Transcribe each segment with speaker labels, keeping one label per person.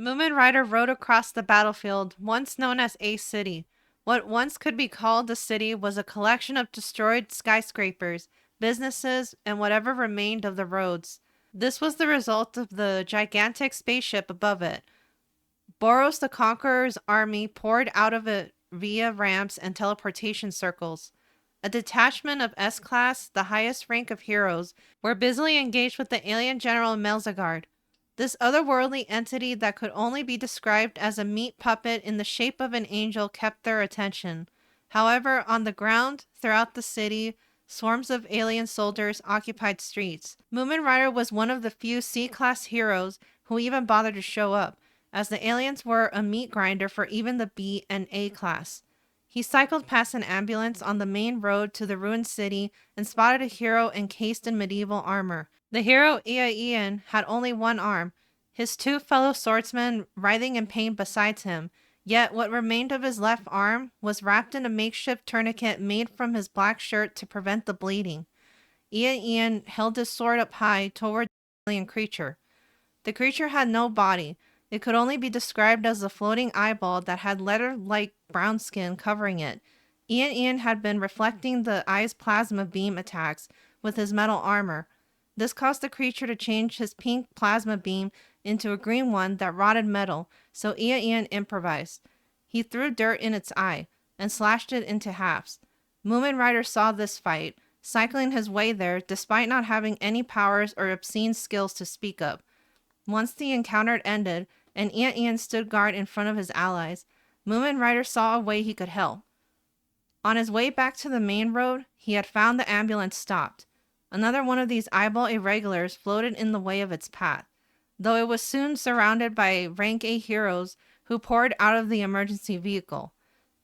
Speaker 1: Mumen Rider rode across the battlefield, once known as A City. What once could be called a city was a collection of destroyed skyscrapers, businesses, and whatever remained of the roads. This was the result of the gigantic spaceship above it. Boros the Conqueror's army poured out of it via ramps and teleportation circles. A detachment of S-Class, the highest rank of heroes, were busily engaged with the alien General Melzagard. This otherworldly entity that could only be described as a meat puppet in the shape of an angel kept their attention. However, on the ground, throughout the city, swarms of alien soldiers occupied streets. Mumen Rider was one of the few C-Class heroes who even bothered to show up, as the aliens were a meat grinder for even the B and A class. He cycled past an ambulance on the main road to the ruined city and spotted a hero encased in medieval armor. The hero, Ian, had only one arm, his two fellow swordsmen writhing in pain beside him, yet what remained of his left arm was wrapped in a makeshift tourniquet made from his black shirt to prevent the bleeding. Ian held his sword up high toward the alien creature. The creature had no body. It could only be described as a floating eyeball that had leather-like brown skin covering it. Ian had been reflecting the eye's plasma beam attacks with his metal armor. This caused the creature to change his pink plasma beam into a green one that rotted metal, so Ian improvised. He threw dirt in its eye and slashed it into halves. Mumen Rider saw this fight, cycling his way there despite not having any powers or obscene skills to speak of. Once the encounter ended, and Ian stood guard in front of his allies, Mumen Rider saw a way he could help. On his way back to the main road, he had found the ambulance stopped. Another one of these eyeball irregulars floated in the way of its path, though it was soon surrounded by rank A heroes who poured out of the emergency vehicle.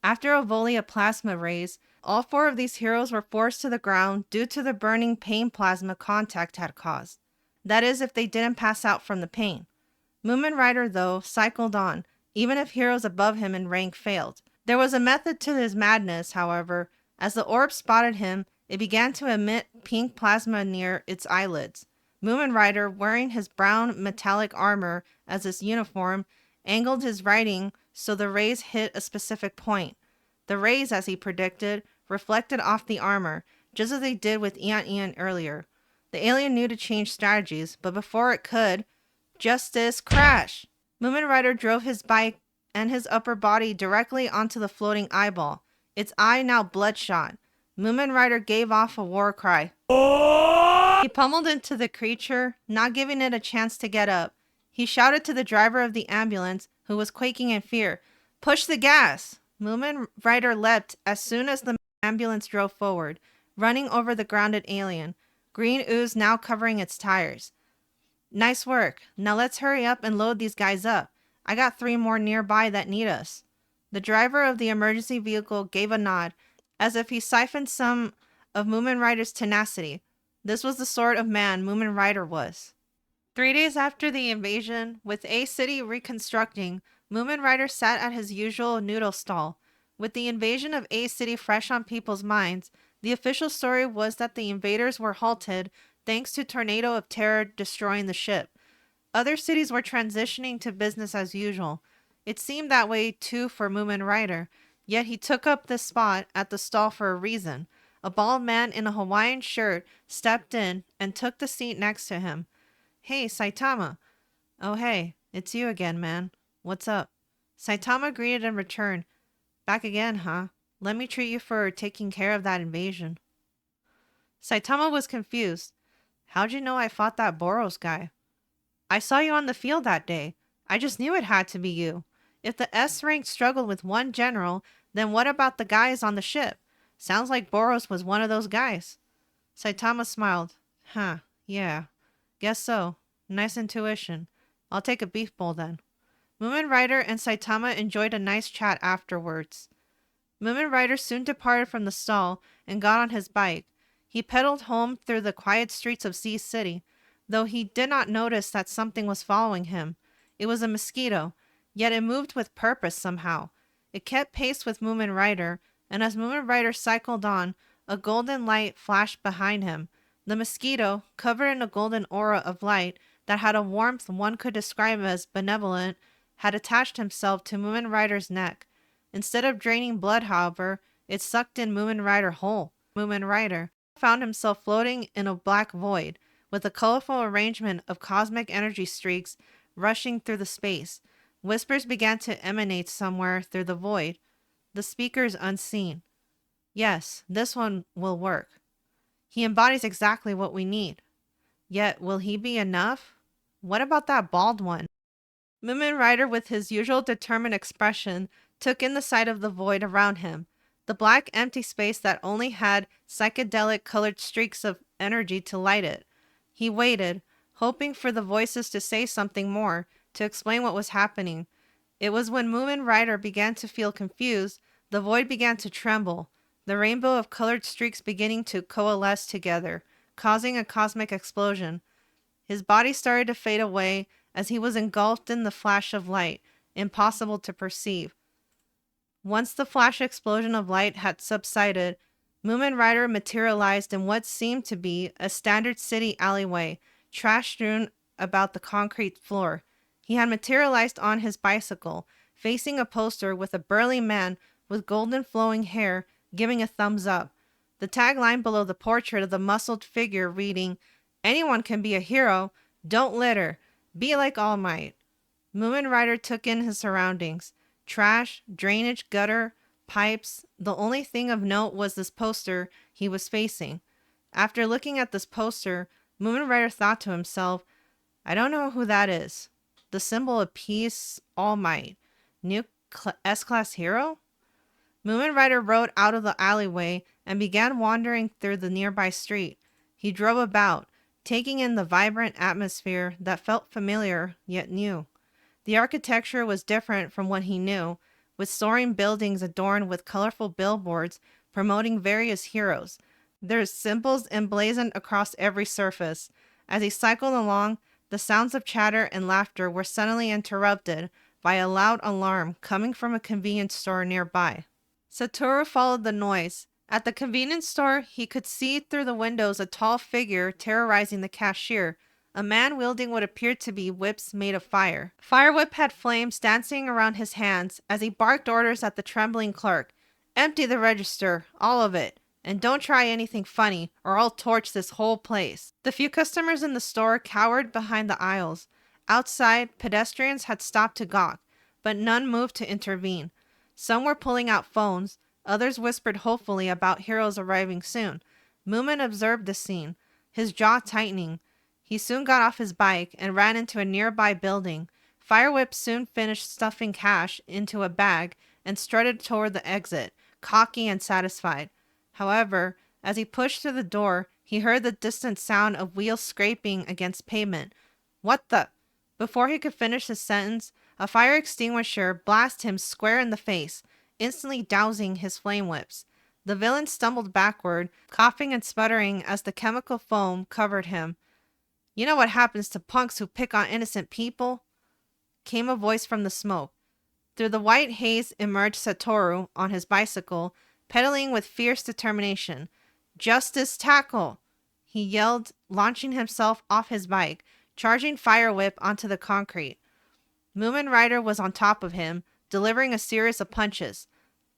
Speaker 1: After a volley of plasma rays, all four of these heroes were forced to the ground due to the burning pain plasma contact had caused. That is, if they didn't pass out from the pain. Mumen Rider, though, cycled on, even if heroes above him in rank failed. There was a method to his madness, however. As the orb spotted him, it began to emit pink plasma near its eyelids. Mumen Rider, wearing his brown metallic armor as his uniform, angled his writing so the rays hit a specific point. The rays, as he predicted, reflected off the armor, just as they did with Ian earlier. The alien knew to change strategies, but before it could, Justice crash! Mumen Rider drove his bike and his upper body directly onto the floating eyeball, its eye now bloodshot. Mumen Rider gave off a war cry. He pummeled into the creature, not giving it a chance to get up. He shouted to the driver of the ambulance, who was quaking in fear, "Push the gas!" Mumen Rider leapt as soon as the ambulance drove forward, running over the grounded alien, green ooze now covering its tires. "Nice work. Now let's hurry up and load these guys up. I got 3 more nearby that need us." The driver of the emergency vehicle gave a nod, as if he siphoned some of Mumen Rider's tenacity. This was the sort of man Mumen Rider was. 3 days after the invasion, with A City reconstructing, Mumen Rider sat at his usual noodle stall. With the invasion of A City fresh on people's minds, the official story was that the invaders were halted thanks to Tornado of Terror destroying the ship. Other cities were transitioning to business as usual. It seemed that way too for Mumen Rider, yet he took up this spot at the stall for a reason. A bald man in a Hawaiian shirt stepped in and took the seat next to him. "Hey, Saitama." "Oh hey, it's you again, man. What's up?" Saitama greeted in return. "Back again, huh? Let me treat you for taking care of that invasion." Saitama was confused. "How'd you know I fought that Boros guy?" "I saw you on the field that day. I just knew it had to be you. If the S rank struggled with one general, then what about the guys on the ship? Sounds like Boros was one of those guys." Saitama smiled. "Huh, yeah. Guess so. Nice intuition. I'll take a beef bowl then." Mumen Rider and Saitama enjoyed a nice chat afterwards. Mumen Rider soon departed from the stall and got on his bike. He pedaled home through the quiet streets of Z City, though he did not notice that something was following him. It was a mosquito, yet it moved with purpose somehow. It kept pace with Mumen Rider, and as Mumen Rider cycled on, a golden light flashed behind him. The mosquito, covered in a golden aura of light that had a warmth one could describe as benevolent, had attached himself to Mumen Rider's neck. Instead of draining blood, however, it sucked in Mumen Rider whole. Mumen Rider found himself floating in a black void, with a colorful arrangement of cosmic energy streaks rushing through the space. Whispers began to emanate somewhere through the void, the speakers unseen. Yes, this one will work. He embodies exactly what we need. Yet, will he be enough? What about that bald one? Mumen Rider, with his usual determined expression, took in the sight of the void around him, the black empty space that only had psychedelic colored streaks of energy to light it. He waited, hoping for the voices to say something more, to explain what was happening. It was when Mumen Rider began to feel confused, the void began to tremble, the rainbow of colored streaks beginning to coalesce together, causing a cosmic explosion. His body started to fade away as he was engulfed in the flash of light, impossible to perceive. Once the flash explosion of light had subsided, Mumen Rider materialized in what seemed to be a standard city alleyway, trash strewn about the concrete floor. He had materialized on his bicycle, facing a poster with a burly man with golden flowing hair giving a thumbs up. The tagline below the portrait of the muscled figure reading, "Anyone can be a hero, don't litter, be like All Might." Mumen Rider took in his surroundings. Trash, drainage, gutter, pipes. The only thing of note was this poster he was facing. After looking at this poster, Mumen Rider thought to himself, I don't know who that is. The symbol of peace, All Might. New S-Class hero? Mumen Rider rode out of the alleyway and began wandering through the nearby street. He drove about, taking in the vibrant atmosphere that felt familiar yet new. The architecture was different from what he knew, with soaring buildings adorned with colorful billboards promoting various heroes, their symbols emblazoned across every surface. As he cycled along, the sounds of chatter and laughter were suddenly interrupted by a loud alarm coming from a convenience store nearby. Satoru followed the noise. At the convenience store, he could see through the windows a tall figure terrorizing the cashier, a man wielding what appeared to be whips made of fire. Fire Whip had flames dancing around his hands as he barked orders at the trembling clerk. Empty the register, all of it, and don't try anything funny or I'll torch this whole place. The few customers in the store cowered behind the aisles. Outside, pedestrians had stopped to gawk, but none moved to intervene. Some were pulling out phones, others whispered hopefully about heroes arriving soon. Mumen observed the scene, his jaw tightening. He soon got off his bike and ran into a nearby building. Fire Whip soon finished stuffing cash into a bag and strutted toward the exit, cocky and satisfied. However, as he pushed through the door, he heard the distant sound of wheels scraping against pavement. What the? Before he could finish his sentence, a fire extinguisher blasted him square in the face, instantly dousing his flame whips. The villain stumbled backward, coughing and sputtering as the chemical foam covered him. You know what happens to punks who pick on innocent people? Came a voice from the smoke. Through the white haze emerged Satoru on his bicycle, pedaling with fierce determination. Justice tackle! He yelled, launching himself off his bike, charging Fire Whip onto the concrete. Mumen Rider was on top of him, delivering a series of punches.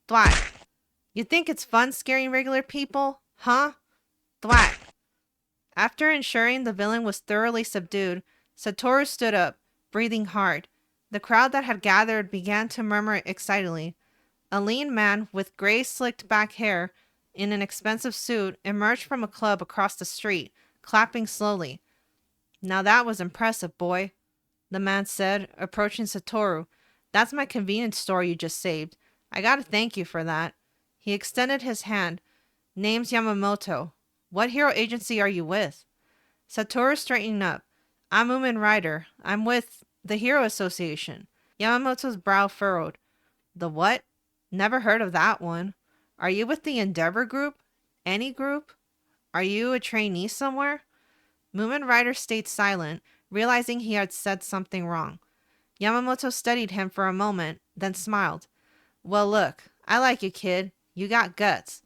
Speaker 1: Thwack! You think it's fun scaring regular people? Huh? Thwack! After ensuring the villain was thoroughly subdued, Satoru stood up, breathing hard. The crowd that had gathered began to murmur excitedly. A lean man with gray slicked back hair in an expensive suit emerged from a club across the street, clapping slowly. Now that was impressive, boy, the man said, approaching Satoru. That's my convenience store you just saved. I gotta thank you for that. He extended his hand. Name's Yamamoto. What hero agency are you with? Satoru straightened up. I'm Mumen Rider. I'm with the Hero Association. Yamamoto's brow furrowed. The what? Never heard of that one. Are you with the Endeavor group? Any group? Are you a trainee somewhere? Mumen Rider stayed silent, realizing he had said something wrong. Yamamoto studied him for a moment, then smiled. Well, look, I like you, kid. You got guts.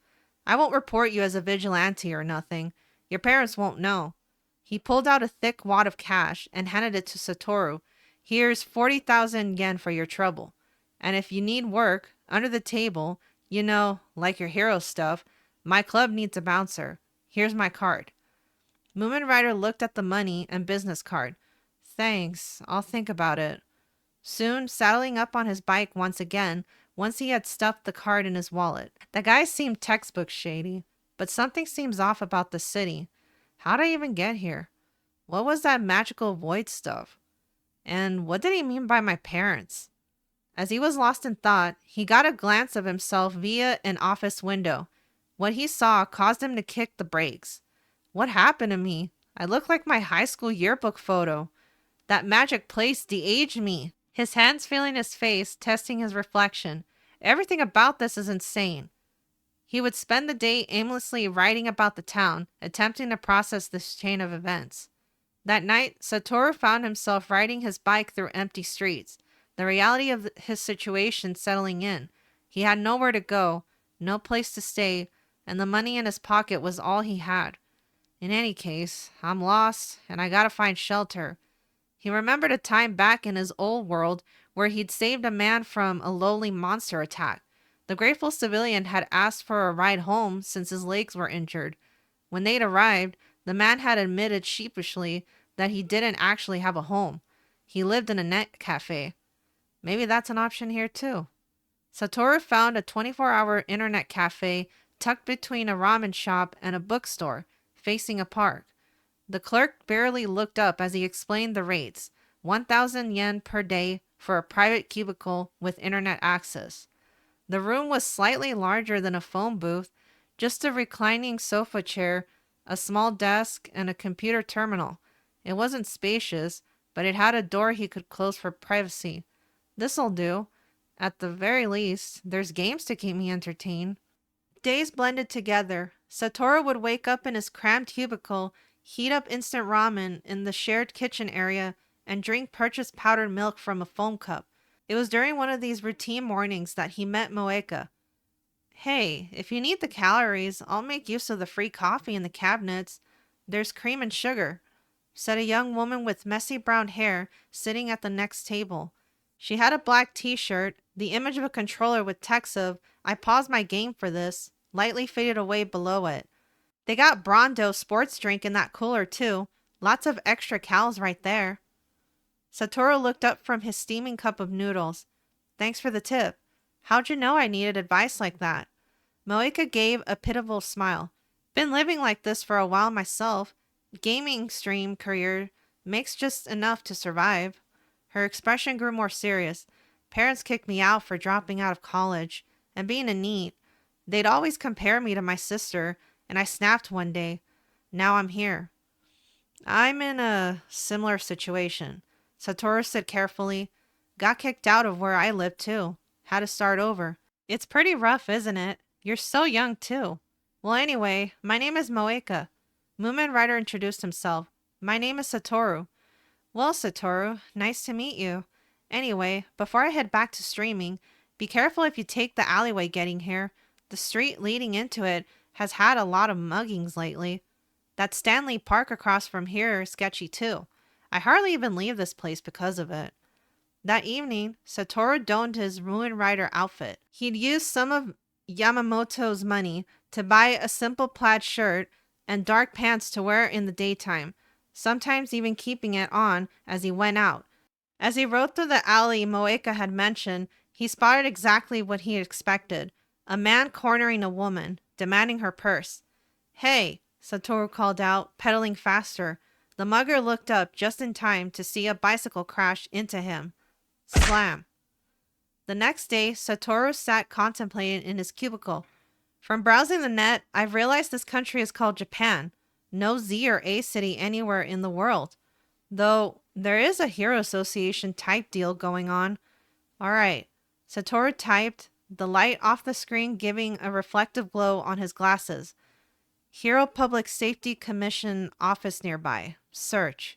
Speaker 1: I won't report you as a vigilante or nothing. Your parents won't know. He pulled out a thick wad of cash and handed it to Satoru. Here's 40,000 yen for your trouble. And if you need work, under the table, like your hero stuff, my club needs a bouncer. Here's my card. Mumen Rider looked at the money and business card. Thanks, I'll think about it. Soon, saddling up on his bike once he had stuffed the card in his wallet. The guy seemed textbook shady, but something seems off about the city. How'd I even get here? What was that magical void stuff? And what did he mean by my parents? As he was lost in thought, he got a glance of himself via an office window. What he saw caused him to kick the brakes. What happened to me? I look like my high school yearbook photo. That magic place de-aged me. His hands feeling his face, testing his reflection. Everything about this is insane. He would spend the day aimlessly riding about the town, attempting to process this chain of events. That night, Satoru found himself riding his bike through empty streets, the reality of his situation settling in. He had nowhere to go, no place to stay, and the money in his pocket was all he had. In any case, I'm lost, and I gotta find shelter. He remembered a time back in his old world where he'd saved a man from a lowly monster attack. The grateful civilian had asked for a ride home since his legs were injured. When they'd arrived, the man had admitted sheepishly that he didn't actually have a home. He lived in a net cafe. Maybe that's an option here too. Satoru found a 24-hour internet cafe tucked between a ramen shop and a bookstore, facing a park. The clerk barely looked up as he explained the rates. 1,000 yen per day for a private cubicle with internet access. The room was slightly larger than a phone booth, just a reclining sofa chair, a small desk, and a computer terminal. It wasn't spacious, but it had a door he could close for privacy. This'll do. At the very least, there's games to keep me entertained. Days blended together. Satoru would wake up in his cramped cubicle, heat up instant ramen in the shared kitchen area, and drink purchased powdered milk from a foam cup. It was during one of these routine mornings that he met Moeka. Hey, if you need the calories, I'll make use of the free coffee in the cabinets. There's cream and sugar, said a young woman with messy brown hair sitting at the next table. She had a black t-shirt, the image of a controller with text of, "I paused my game for this," lightly faded away below it. They got Brondo sports drink in that cooler too. Lots of extra calories right there. Satoru looked up from his steaming cup of noodles. Thanks for the tip. How'd you know I needed advice like that? Moeka gave a pitiful smile. Been living like this for a while myself. Gaming stream career makes just enough to survive. Her expression grew more serious. Parents kicked me out for dropping out of college and being a NEET. They'd always compare me to my sister, and I snapped one day. Now I'm here. I'm in a similar situation. Satoru said carefully. Got kicked out of where I lived too. Had to start over. It's pretty rough, isn't it? You're so young too. Well, anyway, my name is Moeka. Mumen Rider introduced himself. My name is Satoru. Well, Satoru, nice to meet you. Anyway, before I head back to streaming, be careful if you take the alleyway getting here. The street leading into it has had a lot of muggings lately. That Stanley Park across from here is sketchy too. I hardly even leave this place because of it. That evening, Satoru donned his Mumen Rider outfit. He'd used some of Yamamoto's money to buy a simple plaid shirt and dark pants to wear in the daytime, sometimes even keeping it on as he went out. As he rode through the alley Moeka had mentioned, he spotted exactly what he expected. A man cornering a woman, demanding her purse. Hey, Satoru called out, pedaling faster. The mugger looked up just in time to see a bicycle crash into him. Slam. The next day, Satoru sat contemplating in his cubicle. From browsing the net, I've realized this country is called Japan. No Z or A city anywhere in the world. Though, there is a Hero Association type deal going on. Alright. Satoru typed, the light off the screen giving a reflective glow on his glasses. Hero Public Safety Commission office nearby. Search.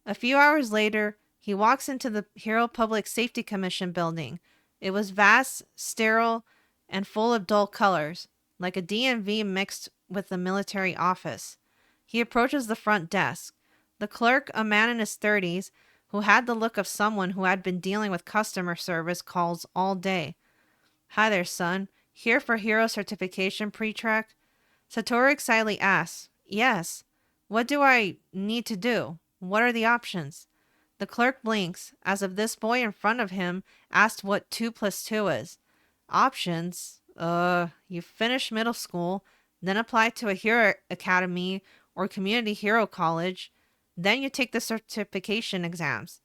Speaker 1: A few hours later, he walks into the Hero Public Safety Commission building. It was vast, sterile, and full of dull colors, like a DMV mixed with a military office. He approaches the front desk. The clerk, a man in his 30s, who had the look of someone who had been dealing with customer service calls all day. Hi there, son. Here for hero certification pre-track? Satoru excitedly asks, Yes. What do I need to do? What are the options? The clerk blinks, as if this boy in front of him asked what 2 plus 2 is. Options? You finish middle school, then apply to a hero academy or community hero college, then you take the certification exams.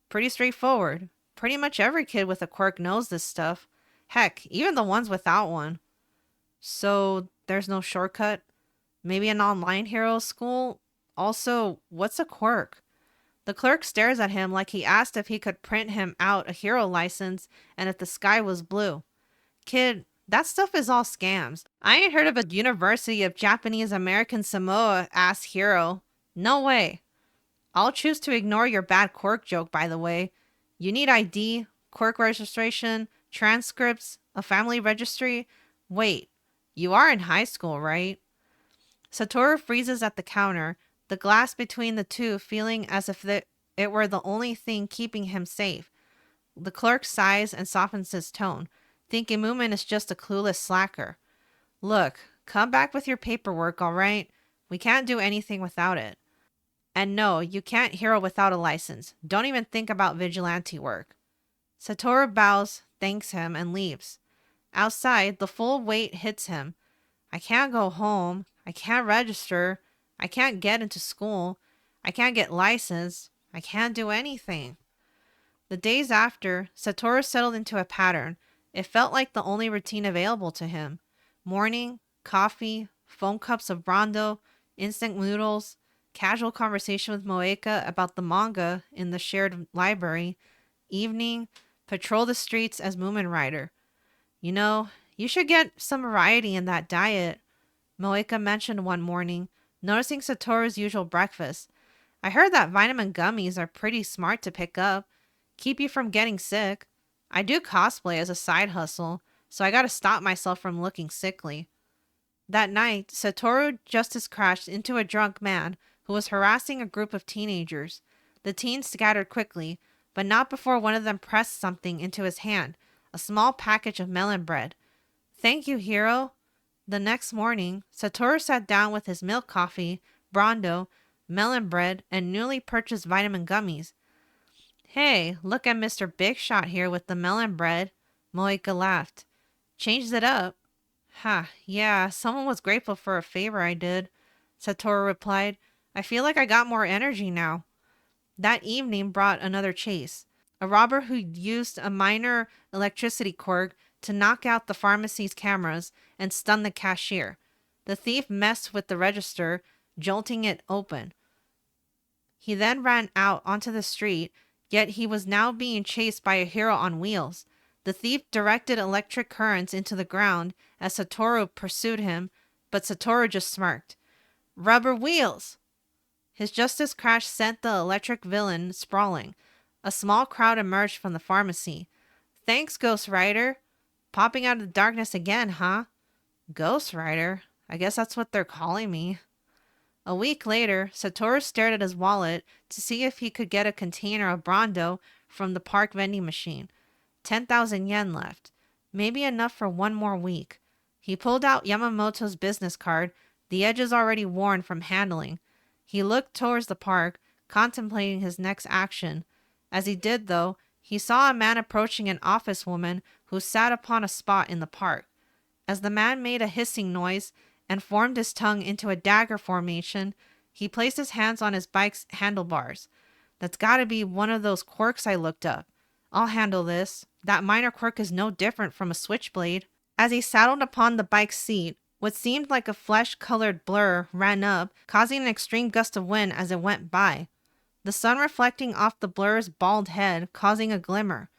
Speaker 1: Pretty straightforward. Pretty much every kid with a quirk knows this stuff. Heck, even the ones without one. So, there's no shortcut? Maybe an online hero school? Also, what's a quirk? The clerk stares at him like he asked if he could print him out a hero license and if the sky was blue. Kid, that stuff is all scams. I ain't heard of a University of Japanese American Samoa ass hero. No way. I'll choose to ignore your bad quirk joke, by the way. You need ID, quirk registration, transcripts, a family registry. Wait, you are in high school, right? Satoru freezes at the counter, the glass between the two feeling as if it were the only thing keeping him safe. The clerk sighs and softens his tone, thinking Mumen is just a clueless slacker. Look, come back with your paperwork, all right? We can't do anything without it. And no, you can't hero without a license. Don't even think about vigilante work. Satoru bows, thanks him, and leaves. Outside, the full weight hits him. I can't go home. I can't register. I can't get into school. I can't get licensed. I can't do anything. The days after, Satoru settled into a pattern. It felt like the only routine available to him. Morning, coffee, foam cups of Brondo, instant noodles, casual conversation with Moeka about the manga in the shared library. Evening, patrol the streets as Mumen Rider. You know, you should get some variety in that diet, Moeka mentioned one morning, noticing Satoru's usual breakfast. I heard that vitamin gummies are pretty smart to pick up. Keep you from getting sick. I do cosplay as a side hustle, so I gotta stop myself from looking sickly. That night, Satoru justice crashed into a drunk man who was harassing a group of teenagers. The teens scattered quickly, but not before one of them pressed something into his hand, a small package of melon bread. Thank you, hero. The next morning, Satoru sat down with his milk coffee, Brondo, melon bread, and newly purchased vitamin gummies. Hey, look at Mr. Big Shot here with the melon bread. Moeka laughed. Changed it up. Ha, yeah, someone was grateful for a favor I did, Satoru replied. I feel like I got more energy now. That evening brought another chase. A robber who used a minor electricity quirk to knock out the pharmacy's cameras and stun the cashier. The thief messed with the register, jolting it open. He then ran out onto the street, yet he was now being chased by a hero on wheels. The thief directed electric currents into the ground as Satoru pursued him, but Satoru just smirked. Rubber wheels! His justice crash sent the electric villain sprawling. A small crowd emerged from the pharmacy. Thanks, Ghost Rider. Popping out of the darkness again, huh? Ghost Rider? I guess that's what they're calling me. A week later, Satoru stared at his wallet to see if he could get a container of Brondo from the park vending machine. 10,000 yen left. Maybe enough for one more week. He pulled out Yamamoto's business card, the edges already worn from handling. He looked towards the park, contemplating his next action. As he did, though, he saw a man approaching an office woman who sat upon a spot in the park. As the man made a hissing noise and formed his tongue into a dagger formation, he placed his hands on his bike's handlebars. That's gotta be one of those quirks I looked up. I'll handle this. That minor quirk is no different from a switchblade. As he saddled upon the bike's seat, what seemed like a flesh-colored blur ran up, causing an extreme gust of wind as it went by. The sun reflecting off the blur's bald head, causing a glimmer.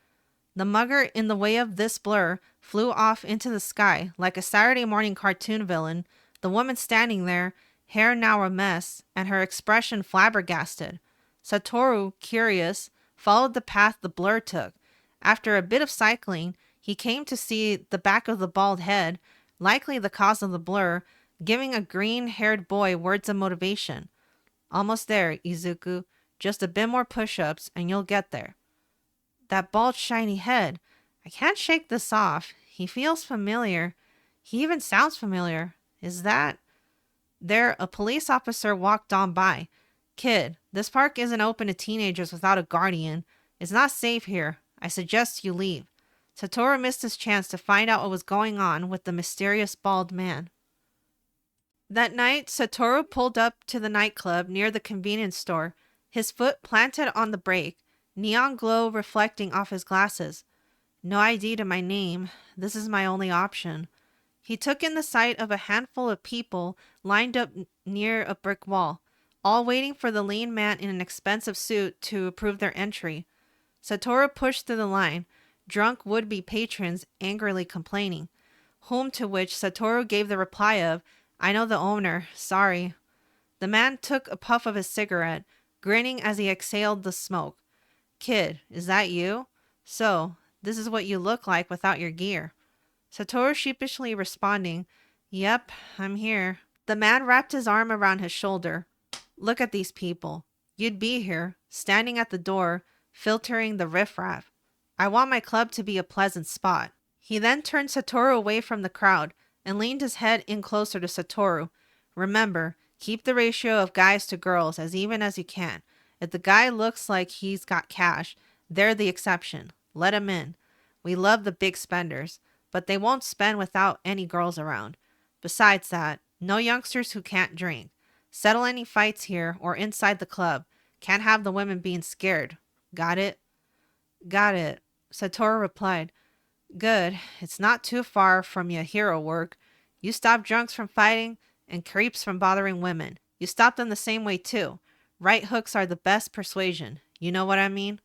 Speaker 1: The mugger in the way of this blur flew off into the sky like a Saturday morning cartoon villain, the woman standing there, hair now a mess, and her expression flabbergasted. Satoru, curious, followed the path the blur took. After a bit of cycling, he came to see the back of the bald head, likely the cause of the blur, giving a green-haired boy words of motivation. Almost there, Izuku. Just a bit more push-ups and you'll get there. That bald, shiny head. I can't shake this off. He feels familiar. He even sounds familiar. Is that... There, a police officer walked on by. Kid, this park isn't open to teenagers without a guardian. It's not safe here. I suggest you leave. Satoru missed his chance to find out what was going on with the mysterious bald man. That night, Satoru pulled up to the nightclub near the convenience store, his foot planted on the brake, neon glow reflecting off his glasses. No ID to my name. This is my only option. He took in the sight of a handful of people lined up near a brick wall, all waiting for the lean man in an expensive suit to approve their entry. Satoru pushed through the line, drunk would-be patrons angrily complaining, whom to which Satoru gave the reply of, "I know the owner, sorry." The man took a puff of his cigarette, grinning as he exhaled the smoke. "Kid, is that you? So, this is what you look like without your gear." Satoru sheepishly responding, "Yep, I'm here." The man wrapped his arm around his shoulder. "Look at these people. You'd be here, standing at the door, filtering the riffraff. I want my club to be a pleasant spot." He then turned Satoru away from the crowd and leaned his head in closer to Satoru. "Remember, keep the ratio of guys to girls as even as you can. If the guy looks like he's got cash, they're the exception. Let him in. We love the big spenders, but they won't spend without any girls around. Besides that, no youngsters who can't drink. Settle any fights here or inside the club. Can't have the women being scared. Got it?" "Got it," Satoru replied. "Good. It's not too far from your hero work. You stop drunks from fighting and creeps from bothering women. You stop them the same way too. Right hooks are the best persuasion. You know what I mean?"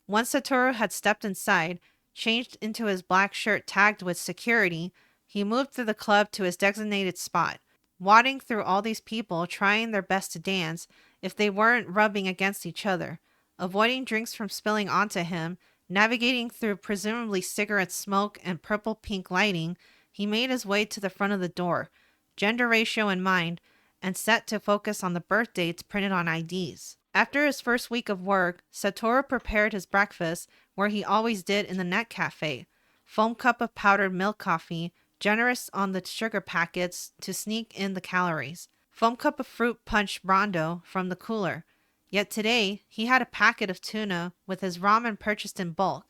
Speaker 1: Once Satoru had stepped inside, changed into his black shirt tagged with security, he moved through the club to his designated spot, wadding through all these people trying their best to dance if they weren't rubbing against each other, avoiding drinks from spilling onto him, navigating through presumably cigarette smoke and purple-pink lighting. He made his way to the front of the door, gender ratio in mind, and set to focus on the birth dates printed on IDs. After his first week of work, Satoru prepared his breakfast where he always did in the net cafe. Foam cup of powdered milk coffee, generous on the sugar packets to sneak in the calories. Foam cup of fruit punch Rondo from the cooler. Yet today, he had a packet of tuna with his ramen purchased in bulk,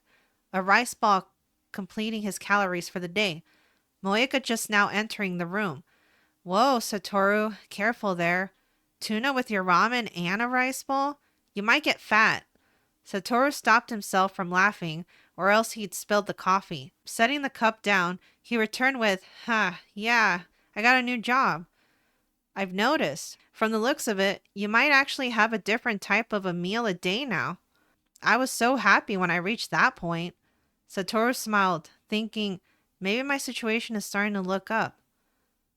Speaker 1: a rice ball completing his calories for the day. Moeka just now entering the room. "Whoa, Satoru, careful there. Tuna with your ramen and a rice ball? You might get fat." Satoru stopped himself from laughing, or else he'd spilled the coffee. Setting the cup down, he returned with, yeah, I got a new job." "I've noticed. From the looks of it, you might actually have a different type of a meal a day now." "I was so happy when I reached that point." Satoru smiled, thinking, maybe my situation is starting to look up.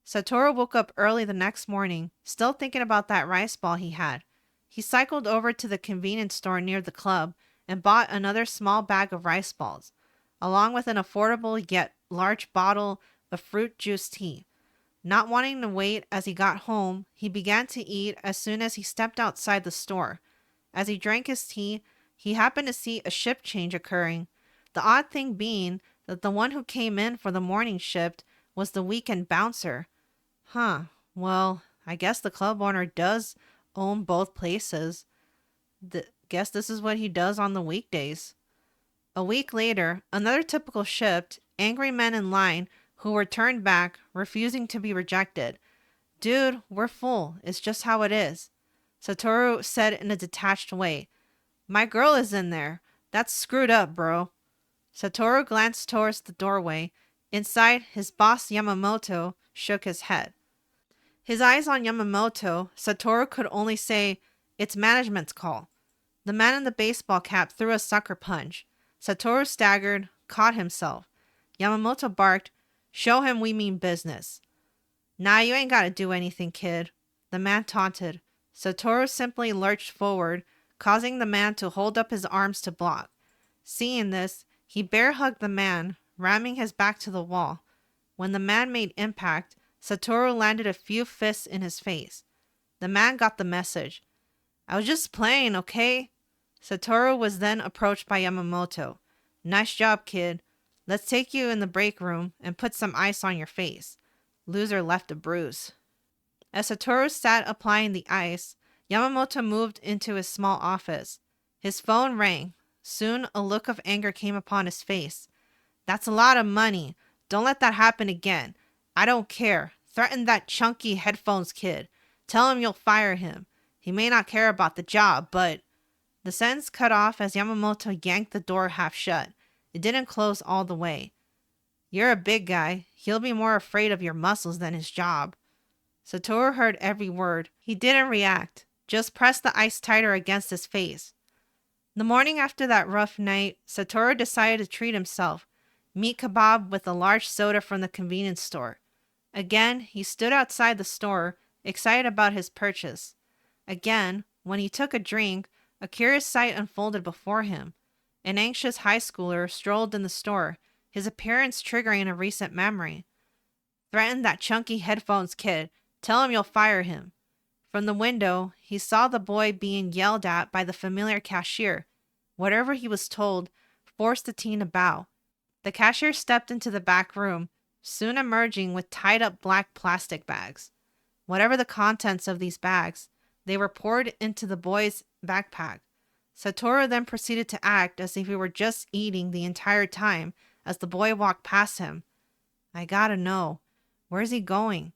Speaker 1: Satoru woke up early the next morning, still thinking about that rice ball he had. He cycled over to the convenience store near the club and bought another small bag of rice balls, along with an affordable yet large bottle of fruit juice tea. Not wanting to wait as he got home, he began to eat as soon as he stepped outside the store. As he drank his tea, he happened to see a shift change occurring. The odd thing being that the one who came in for the morning shift was the weekend bouncer. Well, I guess the club owner does own both places. Guess this is what he does on the weekdays. A week later, another typical shift, angry men in line who were turned back, refusing to be rejected. "Dude, we're full. It's just how it is," Satoru said in a detached way. "My girl is in there. That's screwed up, bro." Satoru glanced towards the doorway. Inside, his boss Yamamoto shook his head. His eyes on Yamamoto, Satoru could only say, "It's management's call." The man in the baseball cap threw a sucker punch. Satoru staggered, caught himself. Yamamoto barked, "Show him we mean business." "Nah, you ain't gotta do anything, kid," the man taunted. Satoru simply lurched forward, causing the man to hold up his arms to block. Seeing this, he bear hugged the man, ramming his back to the wall. When the man made impact, Satoru landed a few fists in his face. The man got the message. I was just playing, okay? Satoru was then approached by Yamamoto. Nice job, kid. Let's take you in the break room and put some ice on your face. Loser left a bruise. As Satoru sat applying the ice, Yamamoto moved into his small office. His phone rang. Soon a look of anger came upon his face. That's a lot of money. Don't let that happen again. I don't care. Threaten that chunky headphones kid. Tell him you'll fire him. He may not care about the job, but... The sentence cut off as Yamamoto yanked the door half shut. It didn't close all the way. You're a big guy. He'll be more afraid of your muscles than his job. Satoru heard every word. He didn't react, just pressed the ice tighter against his face. The morning after that rough night, Satoru decided to treat himself. Meat kebab with a large soda from the convenience store. Again, he stood outside the store, excited about his purchase. Again, when he took a drink, a curious sight unfolded before him. An anxious high schooler strolled in the store, his appearance triggering a recent memory. Threaten that chunky headphones kid. Tell him you'll fire him. From the window, he saw the boy being yelled at by the familiar cashier. Whatever he was told forced the teen to bow. The cashier stepped into the back room, soon emerging with tied-up black plastic bags. Whatever the contents of these bags, they were poured into the boy's backpack. Satoru then proceeded to act as if he were just eating the entire time as the boy walked past him. I gotta know. Where's he going?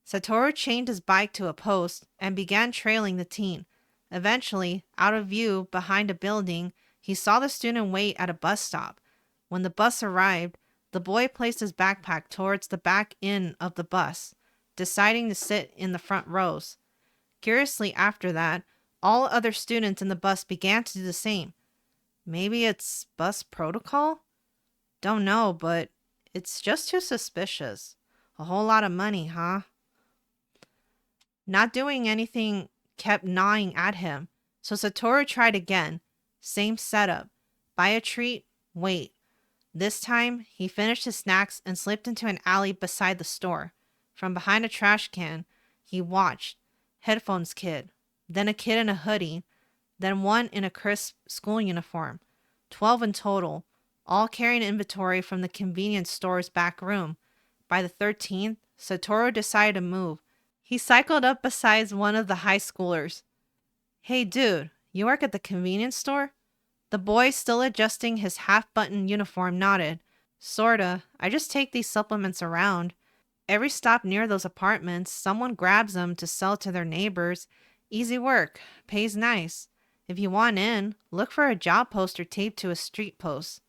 Speaker 1: Satoru chained his bike to a post and began trailing the teen. Eventually, out of view behind a building, he saw the student wait at a bus stop. When the bus arrived, the boy placed his backpack towards the back end of the bus, deciding to sit in the front rows. Curiously, after that, all other students in the bus began to do the same. Maybe it's bus protocol? Don't know, but it's just too suspicious. A whole lot of money, huh? Not doing anything kept gnawing at him, so Satoru tried again. Same setup. Buy a treat, wait. This time, he finished his snacks and slipped into an alley beside the store. From behind a trash can, he watched. Headphones kid, then a kid in a hoodie, then one in a crisp school uniform. 12 in total, all carrying inventory from the convenience store's back room. By the 13th, Satoru decided to move. He cycled up beside one of the high schoolers. Hey dude, you work at the convenience store? The boy, still adjusting his half-buttoned uniform, nodded. Sorta. I just take these supplements around. Every stop near those apartments, someone grabs them to sell to their neighbors. Easy work. Pays nice. If you want in, look for a job poster taped to a street post.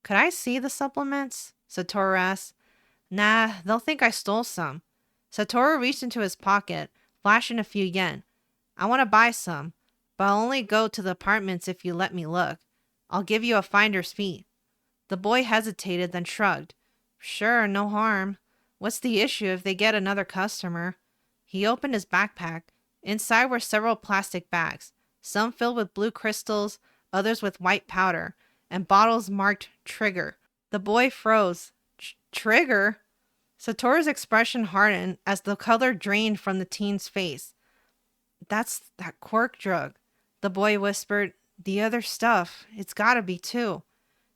Speaker 1: Could I see the supplements? Satoru asked. Nah, they'll think I stole some. Satoru reached into his pocket, flashing a few yen. I want to buy some, but I'll only go to the apartments if you let me look. I'll give you a finder's fee. The boy hesitated, then shrugged. Sure, no harm. What's the issue if they get another customer? He opened his backpack. Inside were several plastic bags, some filled with blue crystals, others with white powder, and bottles marked Trigger. The boy froze. Trigger? Satoru's expression hardened as the color drained from the teen's face. That's that quirk drug, the boy whispered. The other stuff, it's gotta be too.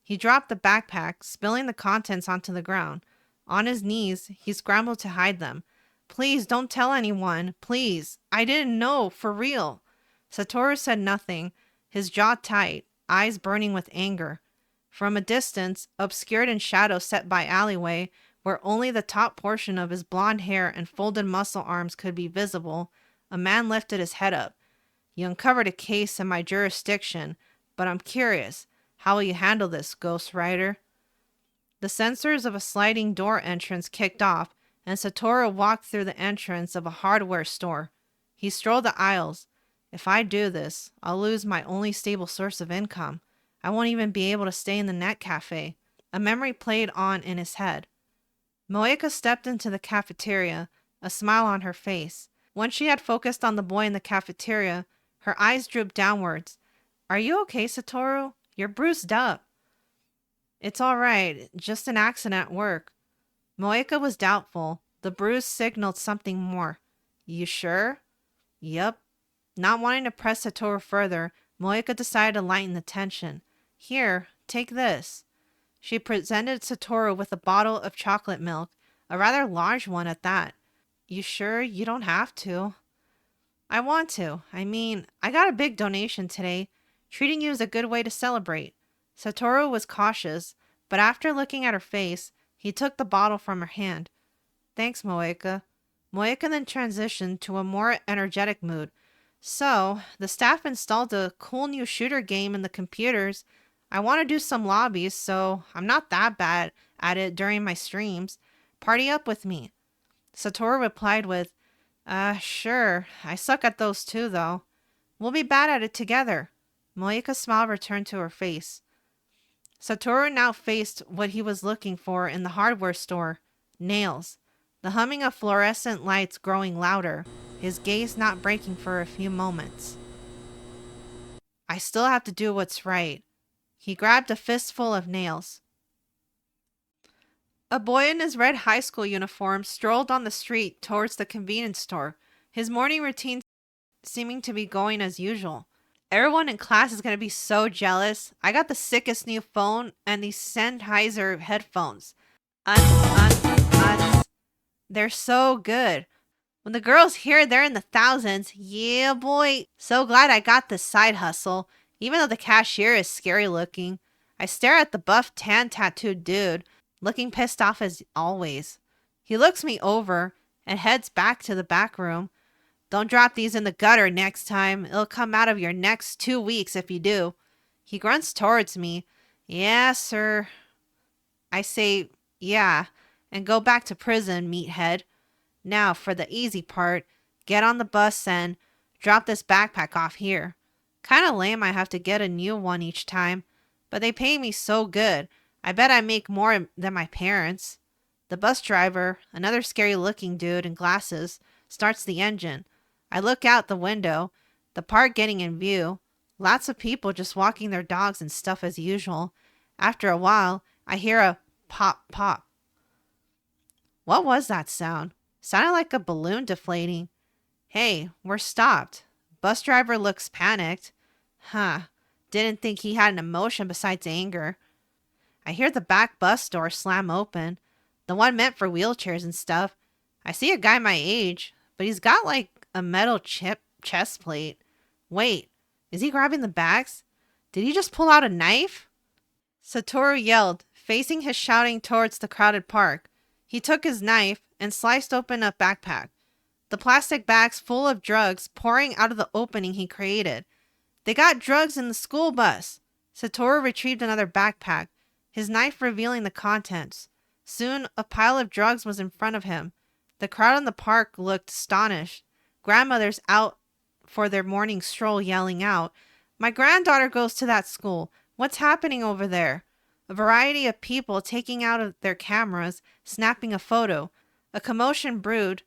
Speaker 1: He dropped the backpack, spilling the contents onto the ground. On his knees, he scrambled to hide them. Please don't tell anyone, please. I didn't know, for real. Satoru said nothing, his jaw tight, eyes burning with anger. From a distance, obscured in shadow set by alleyway, where only the top portion of his blonde hair and folded muscle arms could be visible, a man lifted his head up. You uncovered a case in my jurisdiction, but I'm curious. How will you handle this, Ghost Rider? The sensors of a sliding door entrance kicked off, and Satoru walked through the entrance of a hardware store. He strolled the aisles. If I do this, I'll lose my only stable source of income. I won't even be able to stay in the net cafe. A memory played on in his head. Moeka stepped into the cafeteria, a smile on her face. Once she had focused on the boy in the cafeteria, her eyes drooped downwards. Are you okay, Satoru? You're bruised up. It's all right. Just an accident at work. Moeka was doubtful. The bruise signaled something more. You sure? Yup. Not wanting to press Satoru further, Moeka decided to lighten the tension. Here, take this. She presented Satoru with a bottle of chocolate milk, a rather large one at that. You sure you don't have to? I want to. I mean, I got a big donation today. Treating you is a good way to celebrate. Satoru was cautious, but after looking at her face, he took the bottle from her hand. Thanks, Moeka. Moeka then transitioned to a more energetic mood. So, the staff installed a cool new shooter game in the computers. I want to do some lobbies, so I'm not that bad at it during my streams. Party up with me. Satoru replied with, sure. I suck at those too, though. We'll be bad at it together. Moeka's smile returned to her face. Satoru now faced what he was looking for in the hardware store. Nails. The humming of fluorescent lights growing louder, his gaze not breaking for a few moments. I still have to do what's right. He grabbed a fistful of nails. A boy in his red high school uniform strolled on the street towards the convenience store, his morning routine seeming to be going as usual. Everyone in class is going to be so jealous. I got the sickest new phone and these Sennheiser headphones. They're so good. When the girls hear they're in the thousands, yeah boy. So glad I got this side hustle, even though the cashier is scary looking. I stare at the buff tan tattooed dude, looking pissed off as always. He looks me over and heads back to the back room. Don't drop these in the gutter next time. It'll come out of your next 2 weeks if you do. He grunts towards me. Yeah, sir. I say, yeah, and go back to prison, meathead. Now, for the easy part, get on the bus and drop this backpack off here. Kinda lame I have to get a new one each time, but they pay me so good. I bet I make more than my parents. The bus driver, another scary looking dude in glasses, starts the engine. I look out the window, the park getting in view. Lots of people just walking their dogs and stuff as usual. After a while, I hear a pop, pop. What was that sound? Sounded like a balloon deflating. Hey, we're stopped. Bus driver looks panicked. Huh. Didn't think he had an emotion besides anger. I hear the back bus door slam open. The one meant for wheelchairs and stuff. I see a guy my age, but he's got like a metal chest plate. Wait, is he grabbing the bags? Did he just pull out a knife? Satoru yelled, facing his shouting towards the crowded park. He took his knife and sliced open a backpack. The plastic bags full of drugs pouring out of the opening he created. They got drugs in the school bus. Satoru retrieved another backpack, his knife revealing the contents. Soon, a pile of drugs was in front of him. The crowd in the park looked astonished. Grandmothers out for their morning stroll yelling out, "My granddaughter goes to that school. What's happening over there?" A variety of people taking out of their cameras, snapping a photo. A commotion brewed.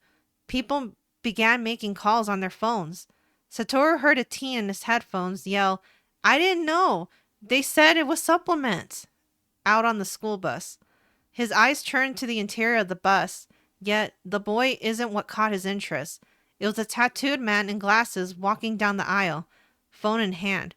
Speaker 1: People began making calls on their phones. Satoru heard a teen in his headphones yell, "I didn't know. They said it was supplements," out on the school bus. His eyes turned to the interior of the bus, yet the boy isn't what caught his interest. It was a tattooed man in glasses walking down the aisle, phone in hand.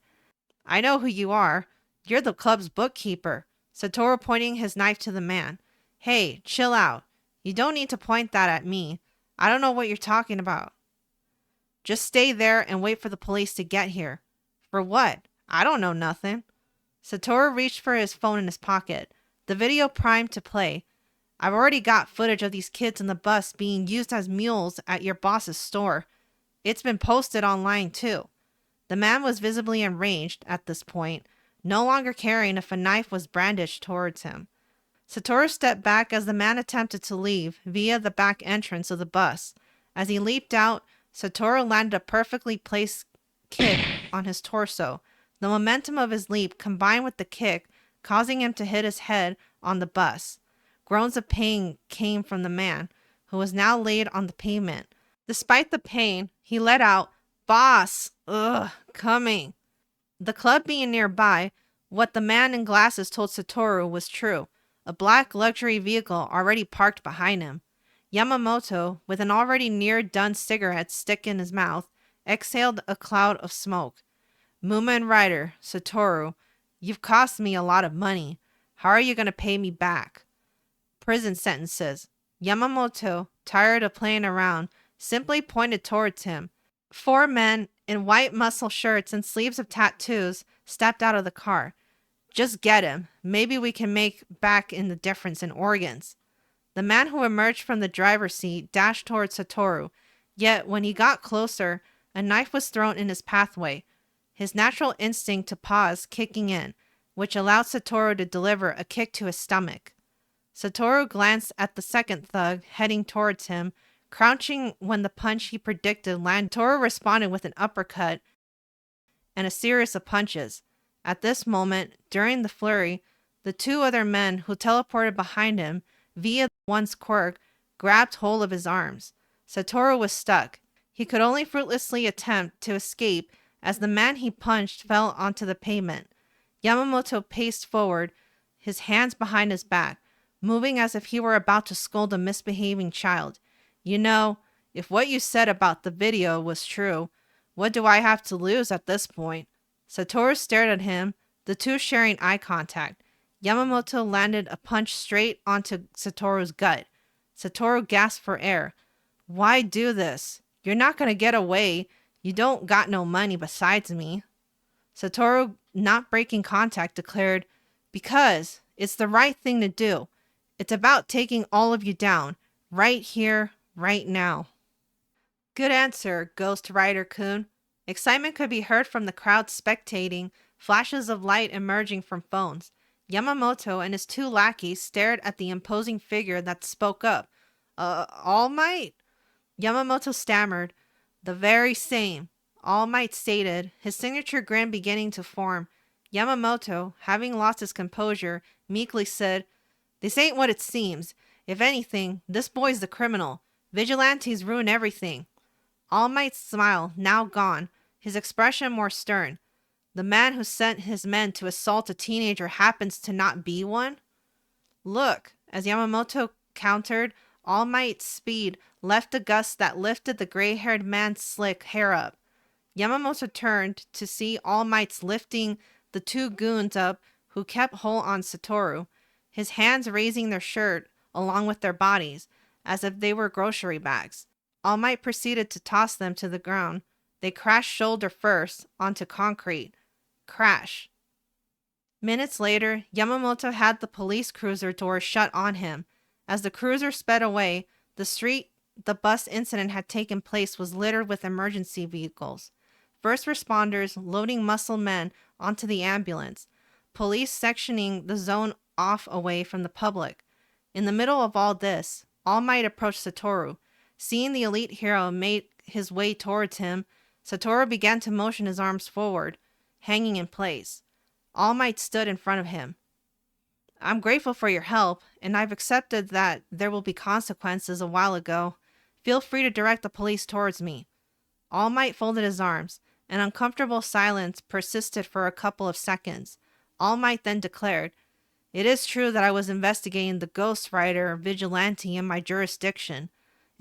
Speaker 1: "I know who you are. You're the club's bookkeeper," Satoru pointing his knife to the man. "Hey, chill out. You don't need to point that at me. I don't know what you're talking about. Just stay there and wait for the police to get here." "For what? I don't know nothing." Satoru reached for his phone in his pocket, the video primed to play. "I've already got footage of these kids in the bus being used as mules at your boss's store. It's been posted online too." The man was visibly enraged at this point, no longer caring if a knife was brandished towards him. Satoru stepped back as the man attempted to leave via the back entrance of the bus. As he leaped out, Satoru landed a perfectly placed kick on his torso. The momentum of his leap combined with the kick, causing him to hit his head on the bus. Groans of pain came from the man, who was now laid on the pavement. Despite the pain, he let out, "Boss, coming." The club being nearby, what the man in glasses told Satoru was true. A black luxury vehicle already parked behind him. Yamamoto, with an already near-done cigarette stick in his mouth, exhaled a cloud of smoke. Mumen Rider, Satoru, you've cost me a lot of money. How are you going to pay me back? Prison sentences. Yamamoto, tired of playing around, simply pointed towards him. Four men in white muscle shirts and sleeves of tattoos stepped out of the car. Just get him. Maybe we can make back in the difference in organs. The man who emerged from the driver's seat dashed towards Satoru, yet when he got closer, a knife was thrown in his pathway, his natural instinct to pause kicking in, which allowed Satoru to deliver a kick to his stomach. Satoru glanced at the second thug heading towards him, crouching when the punch he predicted landed. Satoru responded with an uppercut and a series of punches. At this moment, during the flurry, the two other men who teleported behind him via one's quirk grabbed hold of his arms. Satoru was stuck. He could only fruitlessly attempt to escape as the man he punched fell onto the pavement. Yamamoto paced forward, his hands behind his back, moving as if he were about to scold a misbehaving child. You know, if what you said about the video was true, what do I have to lose at this point? Satoru stared at him, the two sharing eye contact. Yamamoto landed a punch straight onto Satoru's gut. Satoru gasped for air. Why do this? You're not going to get away. You don't got no money besides me. Satoru, not breaking contact, declared, because it's the right thing to do. It's about taking all of you down, right here, right now. Good answer, Ghost Rider-kun. Excitement could be heard from the crowd spectating, flashes of light emerging from phones. Yamamoto and his two lackeys stared at the imposing figure that spoke up. All Might? Yamamoto stammered. The very same, All Might stated, his signature grin beginning to form. Yamamoto, having lost his composure, meekly said, This ain't what it seems. If anything, this boy's the criminal. Vigilantes ruin everything. All Might's smile, now gone, his expression more stern. The man who sent his men to assault a teenager happens to not be one? Look, as Yamamoto countered, All Might's speed left a gust that lifted the gray-haired man's slick hair up. Yamamoto turned to see All Might's lifting the two goons up who kept hold on Satoru, his hands raising their shirt along with their bodies, as if they were grocery bags. All Might proceeded to toss them to the ground. They crashed shoulder first onto concrete. Crash. Minutes later, Yamamoto had the police cruiser door shut on him. As the cruiser sped away, the street the bus incident had taken place was littered with emergency vehicles. First responders loading muscle men onto the ambulance. Police sectioning the zone off away from the public. In the middle of all this, All Might approached Satoru. Seeing the elite hero make his way towards him, Satoru began to motion his arms forward, hanging in place. All Might stood in front of him. I'm grateful for your help, and I've accepted that there will be consequences a while ago. Feel free to direct the police towards me. All Might folded his arms. An uncomfortable silence persisted for a couple of seconds. All Might then declared, It is true that I was investigating the Ghost Rider vigilante in my jurisdiction,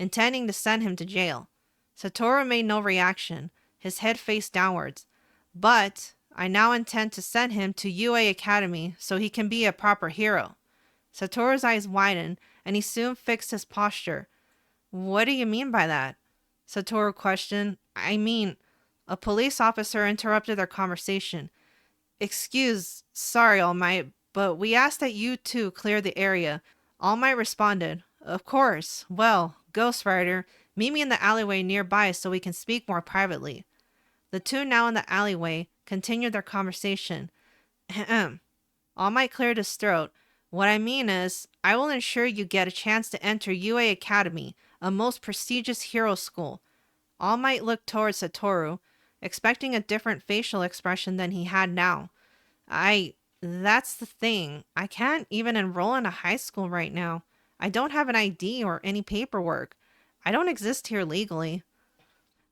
Speaker 1: intending to send him to jail. Satoru made no reaction, his head faced downwards. But I now intend to send him to UA Academy so he can be a proper hero. Satoru's eyes widened, and he soon fixed his posture. What do you mean by that? Satoru questioned. I mean, a police officer interrupted their conversation. Sorry, All Might, but we ask that you two clear the area. All Might responded, Of course. Well, Ghost Rider, meet me in the alleyway nearby so we can speak more privately. The two now in the alleyway continued their conversation. Ahem. All Might cleared his throat. What I mean is, I will ensure you get a chance to enter UA Academy, a most prestigious hero school. All Might looked towards Satoru, expecting a different facial expression than he had now. That's the thing. I can't even enroll in a high school right now. I don't have an ID or any paperwork. I don't exist here legally.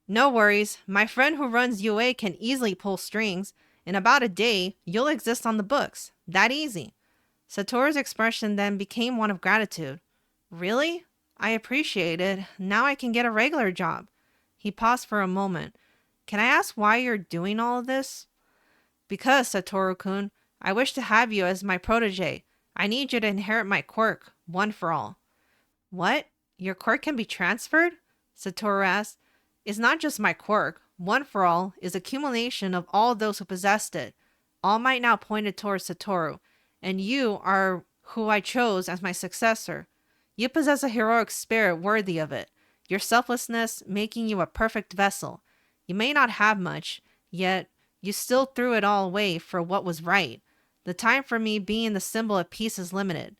Speaker 1: No worries. My friend who runs UA can easily pull strings. In about a day, you'll exist on the books. That easy. Satoru's expression then became one of gratitude. Really? I appreciate it. Now I can get a regular job. He paused for a moment. Can I ask why you're doing all of this? Because, Satoru-kun, I wish to have you as my protege. I need you to inherit my quirk, one for all. What? Your quirk can be transferred? Satoru asked. It's not just my quirk. One for all is accumulation of all those who possessed it. All Might now pointed towards Satoru, and you are who I chose as my successor. You possess a heroic spirit worthy of it, your selflessness making you a perfect vessel. You may not have much, yet you still threw it all away for what was right. The time for me being the symbol of peace is limited.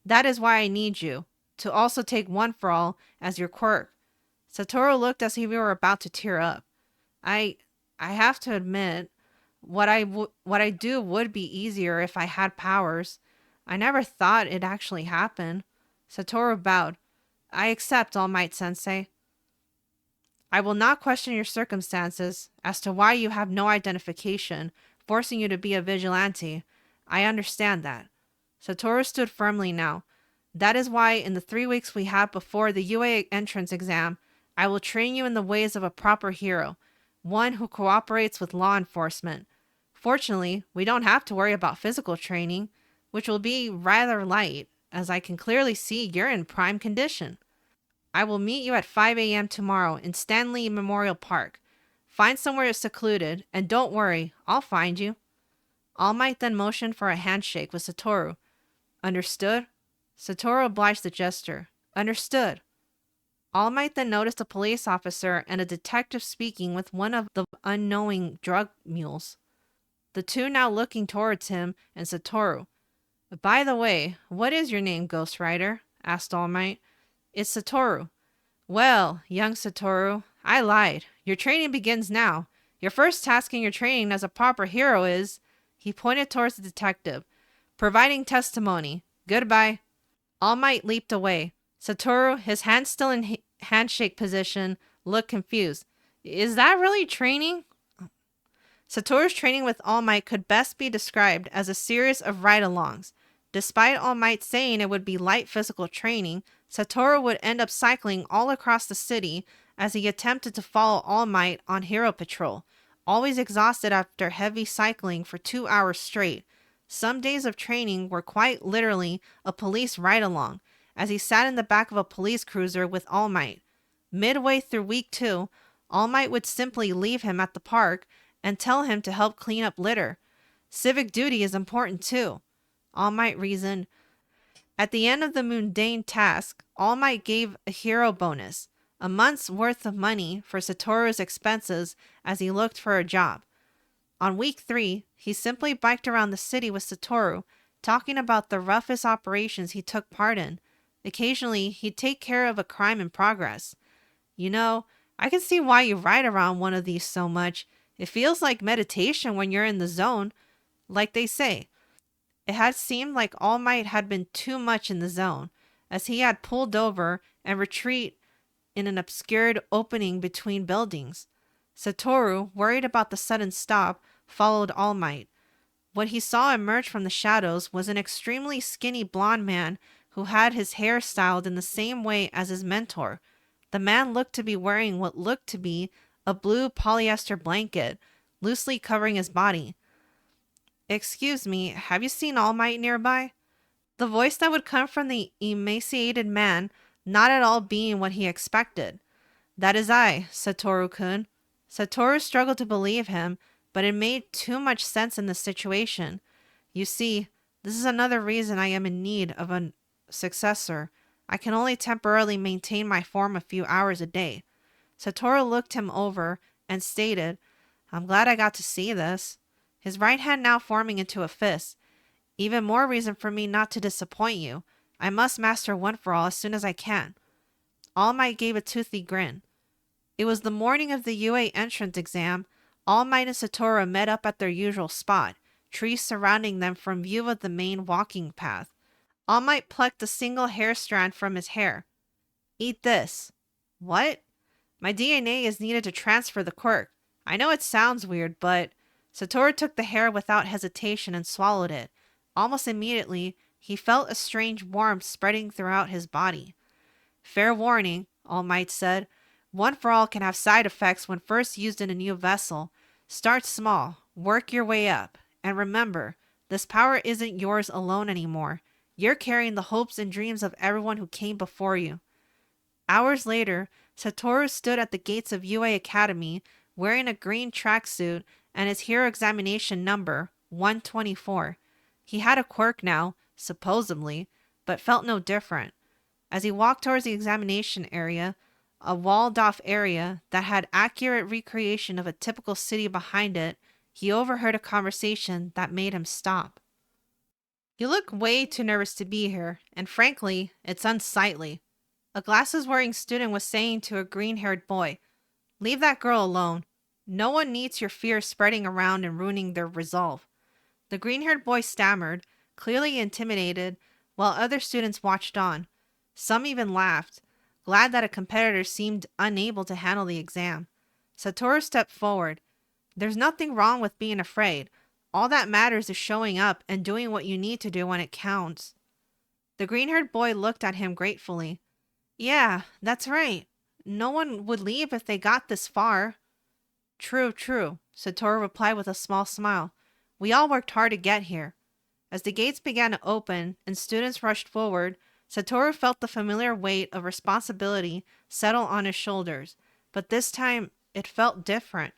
Speaker 1: That is why I need you, to also take one for all as your quirk. Satoru looked as if he were about to tear up. I I have to admit, what I do would be easier if I had powers. I never thought it'd actually happen. Satoru bowed. I accept, All Might Sensei. I will not question your circumstances as to why you have no identification, forcing you to be a vigilante. I understand that. Satoru stood firmly now. That is why in the 3 weeks we have before the UA entrance exam, I will train you in the ways of a proper hero, one who cooperates with law enforcement. Fortunately, we don't have to worry about physical training, which will be rather light, as I can clearly see you're in prime condition. I will meet you at 5 a.m. tomorrow in Stanley Memorial Park. Find somewhere secluded, and don't worry, I'll find you. All Might then motioned for a handshake with Satoru. Understood? Satoru obliged the gesture. Understood. All Might then noticed a police officer and a detective speaking with one of the unknowing drug mules. The two now looking towards him and Satoru. By the way, what is your name, Ghost Rider? Asked All Might. It's Satoru. Well, young Satoru, I lied. Your training begins now. Your first task in your training as a proper hero is, he pointed towards the detective, providing testimony. Goodbye. All Might leaped away. Satoru, his hand still in handshake position, looked confused. Is that really training? Satoru's training with All Might could best be described as a series of ride-alongs. Despite All Might saying it would be light physical training, Satoru would end up cycling all across the city as he attempted to follow All Might on hero patrol, always exhausted after heavy cycling for 2 hours straight. Some days of training were quite literally a police ride-along, as he sat in the back of a police cruiser with All Might. Midway through week 2, All Might would simply leave him at the park and tell him to help clean up litter. Civic duty is important too, All Might reasoned. At the end of the mundane task, All Might gave a hero bonus, a month's worth of money for Satoru's expenses as he looked for a job. On week 3, he simply biked around the city with Satoru, talking about the roughest operations he took part in. Occasionally, he'd take care of a crime in progress. You know, I can see why you ride around one of these so much. It feels like meditation when you're in the zone, like they say. It had seemed like All Might had been too much in the zone, as he had pulled over and retreat in an obscured opening between buildings. Satoru, worried about the sudden stop, followed All Might. What he saw emerge from the shadows was an extremely skinny blonde man who had his hair styled in the same way as his mentor. The man looked to be wearing what looked to be a blue polyester blanket, loosely covering his body. Excuse me, have you seen All Might nearby? The voice that would come from the emaciated man not at all being what he expected. That is I, Satoru-kun. Satoru struggled to believe him, but it made too much sense in the situation. You see, this is another reason I am in need of a successor. I can only temporarily maintain my form a few hours a day. Satoru looked him over and stated, I'm glad I got to see this. His right hand now forming into a fist. Even more reason for me not to disappoint you. I must master one for all as soon as I can. All Might gave a toothy grin. It was the morning of the UA entrance exam. All Might and Satoru met up at their usual spot, trees surrounding them from view of the main walking path. All Might plucked a single hair strand from his hair. Eat this. What? My DNA is needed to transfer the quirk. I know it sounds weird, but... Satoru took the hair without hesitation and swallowed it. Almost immediately, he felt a strange warmth spreading throughout his body. Fair warning, All Might said. One for all can have side effects when first used in a new vessel. Start small, work your way up, and remember, this power isn't yours alone anymore. You're carrying the hopes and dreams of everyone who came before you. Hours later, Satoru stood at the gates of UA Academy wearing a green tracksuit and his hero examination number, 124. He had a quirk now, supposedly, but felt no different. As he walked towards the examination area, a walled-off area that had accurate recreation of a typical city behind it, he overheard a conversation that made him stop. "You look way too nervous to be here, and frankly, it's unsightly," a glasses-wearing student was saying to a green-haired boy. "Leave that girl alone. No one needs your fear spreading around and ruining their resolve." The green-haired boy stammered, clearly intimidated, while other students watched on. Some even laughed, glad that a competitor seemed unable to handle the exam. Satoru stepped forward. "There's nothing wrong with being afraid. All that matters is showing up and doing what you need to do when it counts." The green-haired boy looked at him gratefully. "Yeah, that's right. No one would leave if they got this far." "True, true," Satoru replied with a small smile. "We all worked hard to get here." As the gates began to open and students rushed forward, Satoru felt the familiar weight of responsibility settle on his shoulders. But this time, it felt different.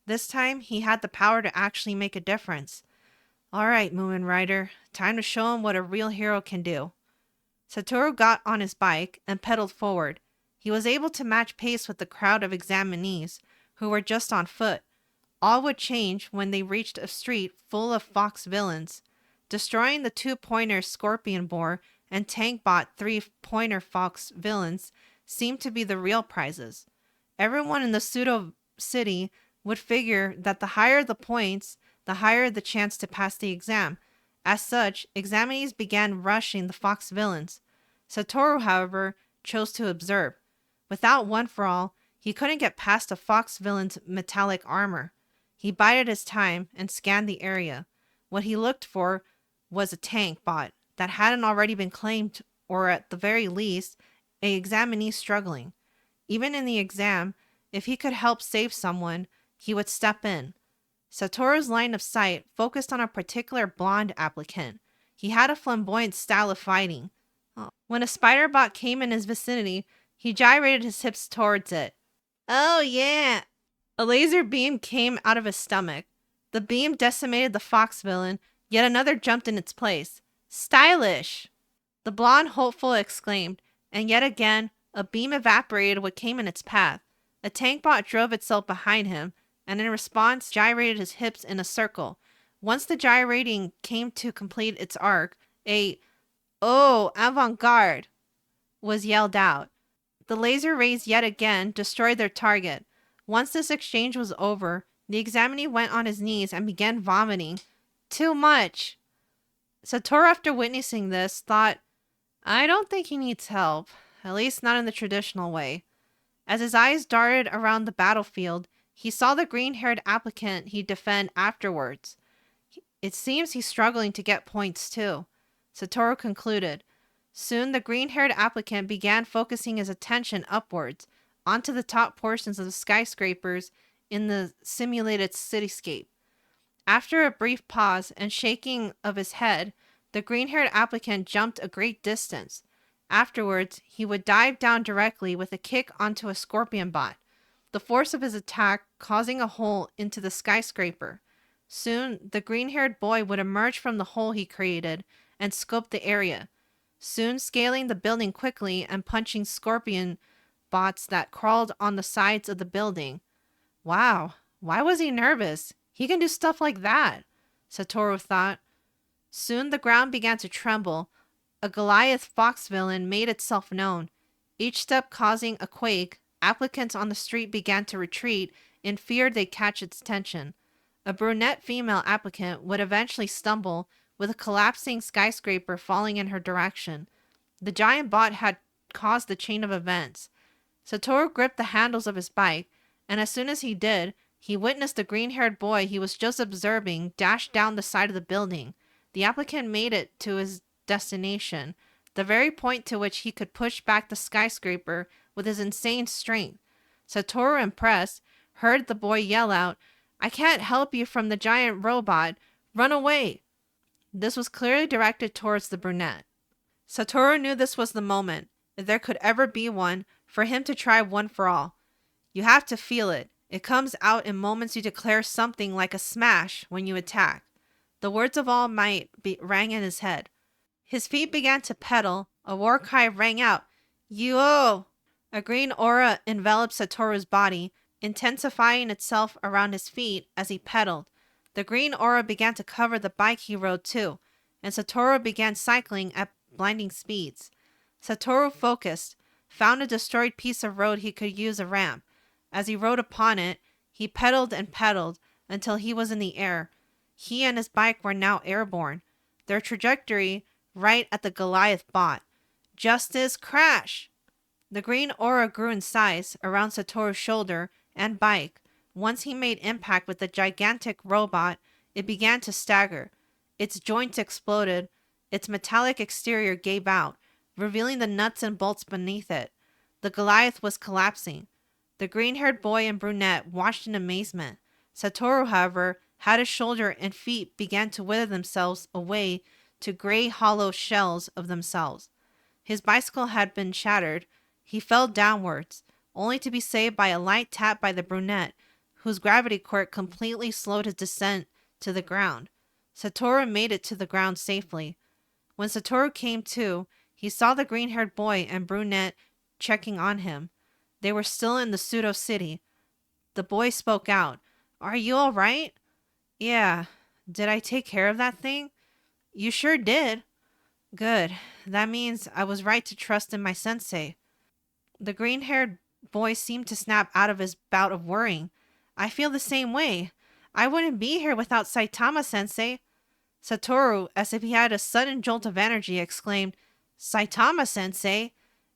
Speaker 1: This time, he had the power to actually make a difference. "All right, Mumen Rider, time to show him what a real hero can do." Satoru got on his bike and pedaled forward. He was able to match pace with the crowd of examinees, who were just on foot. All would change when they reached a street full of fox villains. Destroying the 2-pointer scorpion boar and tank-bot 3-pointer fox villains seemed to be the real prizes. Everyone in the pseudo city would figure that the higher the points, the higher the chance to pass the exam. As such, examinees began rushing the fox villains. Satoru, however, chose to observe. Without One for All, he couldn't get past a fox villain's metallic armor. He bided his time and scanned the area. What he looked for was a tank bot that hadn't already been claimed, or at the very least, a examinee struggling. Even in the exam, if he could help save someone, he would step in. Satoru's line of sight focused on a particular blonde applicant. He had a flamboyant style of fighting. When a spider bot came in his vicinity, he gyrated his hips towards it. "Oh yeah!" A laser beam came out of his stomach. The beam decimated the fox villain, yet another jumped in its place. "Stylish!" the blonde hopeful exclaimed, and yet again, a beam evaporated what came in its path. A tank bot drove itself behind him, and in response gyrated his hips in a circle. Once the gyrating came to complete its arc, a "Oh, avant-garde!" was yelled out. The laser rays yet again destroyed their target. Once this exchange was over, the examinee went on his knees and began vomiting. Too much! Satoru, after witnessing this, thought, "I don't think he needs help, at least not in the traditional way." As his eyes darted around the battlefield, he saw the green-haired applicant he'd defend afterwards. It seems he's struggling to get points too, Satoru concluded. Soon the green-haired applicant began focusing his attention upwards, onto the top portions of the skyscrapers in the simulated cityscape. After a brief pause and shaking of his head, the green-haired applicant jumped a great distance. Afterwards, he would dive down directly with a kick onto a scorpion bot, the force of his attack causing a hole into the skyscraper. Soon, the green-haired boy would emerge from the hole he created and scope the area, soon scaling the building quickly and punching scorpion bots that crawled on the sides of the building. Wow, why was he nervous? He can do stuff like that, Satoru thought. Soon the ground began to tremble. A Goliath fox villain made itself known. Each step causing a quake, applicants on the street began to retreat in fear they'd catch its attention. A brunette female applicant would eventually stumble, with a collapsing skyscraper falling in her direction. The giant bot had caused the chain of events. Satoru gripped the handles of his bike, and as soon as he did, he witnessed the green-haired boy he was just observing dash down the side of the building. The applicant made it to his destination, the very point to which he could push back the skyscraper with his insane strength. Satoru, impressed, heard the boy yell out, "I can't help you from the giant robot. Run away." This was clearly directed towards the brunette. Satoru knew this was the moment, if there could ever be one, for him to try one for all. You have to feel it. It comes out in moments you declare something like a smash when you attack. The words of all might rang in his head. His feet began to pedal. A war cry rang out. Yo! A green aura enveloped Satoru's body, intensifying itself around his feet as he pedaled. The green aura began to cover the bike he rode too, and Satoru began cycling at blinding speeds. Satoru focused, found a destroyed piece of road he could use a ramp. As he rode upon it, he pedaled and pedaled until he was in the air. He and his bike were now airborne, their trajectory right at the Goliath bot. Justice, crash! The green aura grew in size around Satoru's shoulder and bike. Once he made impact with the gigantic robot, it began to stagger. Its joints exploded. Its metallic exterior gave out, revealing the nuts and bolts beneath it. The Goliath was collapsing. The green-haired boy and brunette watched in amazement. Satoru, however, had his shoulder and feet began to wither themselves away to gray hollow shells of themselves. His bicycle had been shattered. He fell downwards, only to be saved by a light tap by the brunette, whose gravity quirk completely slowed his descent to the ground. Satoru made it to the ground safely. When Satoru came to, he saw the green-haired boy and brunette checking on him. They were still in the pseudo-city. The boy spoke out. "Are you all right?" "Yeah. Did I take care of that thing?" "You sure did." "Good. That means I was right to trust in my sensei." The green-haired boy seemed to snap out of his bout of worrying. "I feel the same way. I wouldn't be here without Saitama sensei." Satoru, as if he had a sudden jolt of energy, exclaimed, "Saitama sensei?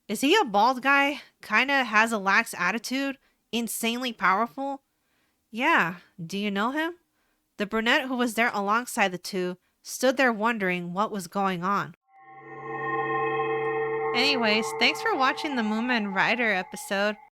Speaker 1: Is he a bald guy? Kinda has a lax attitude? Insanely powerful?" "Yeah. Do you know him?" The brunette, who was there alongside the two, stood there wondering what was going on. Anyways, thanks for watching the Mumen Rider episode.